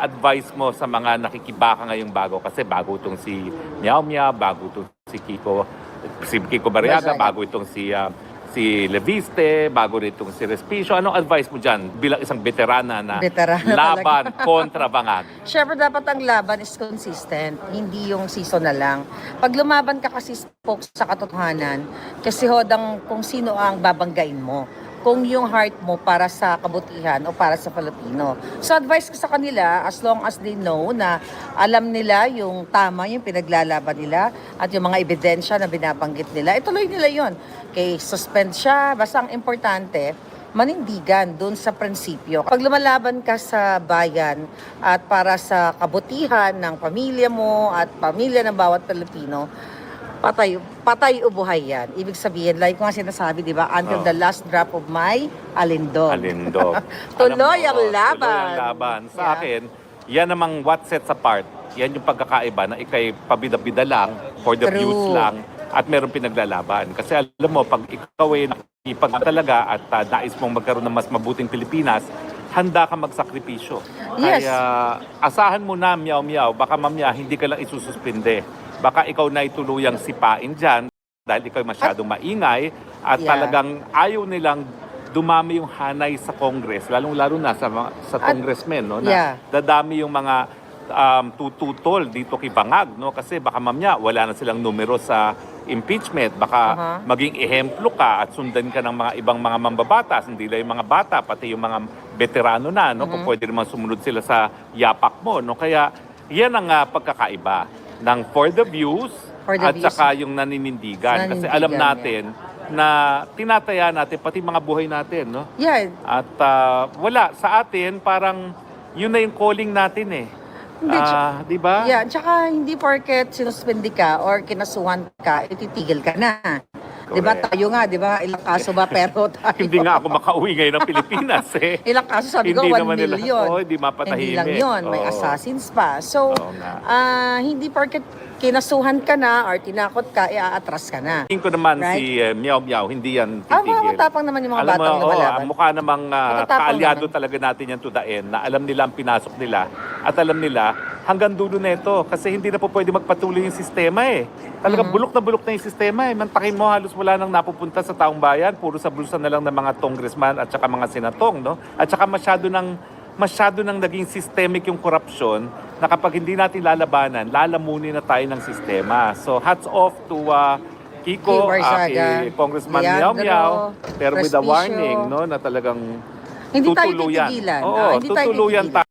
advice mo sa mga nakikibaka ngayong bago? Kasi bago itong si Miao Miao, bago itong si Kiko Barriaga, bago itong si Leviste, bago nitong si Respicio. Anong advice mo dyan bilang isang veterana na laban kontra bangag? Siyempre, dapat ang laban is consistent, hindi yung season na lang. Pag lumaban ka kasi spoke sa katotohanan, kasi hodang kung sino ang babanggain mo. Kung yung heart mo para sa kabutihan o para sa Filipino. So advice ko sa kanila, as long as they know na alam nila yung tama, yung pinaglalaban nila at yung mga ebidensya na binabanggit nila, ituloy nila yon. Okay, suspend siya, basta ang importante, manindigan dun sa prinsipyo. Pag lumalaban ka sa bayan at para sa kabutihan ng pamilya mo at pamilya ng bawat Pilipino, patay o buhay yan. Ibig sabihin, like ko nga sinasabi, di ba, until the last drop of my alindog. Tuloy ang laban. Tuloy ang laban. Sa akin, yan namang what sets apart. Yan yung pagkakaiba na ikay pabida-bida lang, for the views lang, at meron pinaglalaban. Kasi alam mo, pag ikaw ay nakipag talaga at nais mong magkaroon ng mas mabuting Pilipinas, handa ka magsakripisyo. Yes. Kaya asahan mo na, Miao Miao, baka mamaya hindi ka lang isususpinde. Baka ikaw na ituluyang sipain dyan dahil ikaw masyadong maingay at talagang ayaw nilang dumami yung hanay sa Congress, lalong-lalo na sa congressmen, no? Na dadami yung mga tututol dito kay Bangag, no? Kasi baka mamaya wala na silang numero sa impeachment, baka maging ehemplo ka at sundan ka ng mga ibang mga mambabatas, hindi lang yung mga bata, pati yung mga veterano na, no? Kung pwede naman sumunod sila sa yapak mo, no? Kaya yan ang pagkakaiba ng for the views at saka yung naninindigan. Kasi alam natin na tinataya natin pati mga buhay natin, no? Yeah. At wala sa atin, parang yun na yung calling natin eh. Di ba? Yeah, tsaka hindi porket sinuspindi ka or kinasuhan ka, ititigil ka na. Di ba tayo nga, di ba? Ilang kaso ba pero tayo? Hindi nga ako makauwi ngayon ng Pilipinas eh. Ilang kaso sabi ko, 1 million. Hindi mapatahimik. Hindi lang yun, may assassins pa. So, hindi porket kinasuhan ka na or tinakot ka, iaatras ka na. Tingin ko naman si Miao Miao, hindi yan titigil. Matapang naman yung mga batang lumalaban. Mukha namang kaalyado talaga natin yan to the end, na alam nila ang pinasok nila at alam nila hanggang dulo na ito kasi hindi na po pwede magpatuloy yung sistema eh. Talagang bulok na yung sistema eh. Mantakin mo, halos wala nang napupunta sa taong bayan, puro sa bulsa na lang ng mga congressman at saka mga senatong, no? At saka masyado nang naging systemic yung korupsyon na kapag hindi natin lalabanan, lalamunin na tayo ng sistema. So hats off to Kiko, kay Congressman Miao Miao, pero with a warning, no, na talagang hindi tutuluyan. Tayo titigilan. Oo, tutuluyan tayo.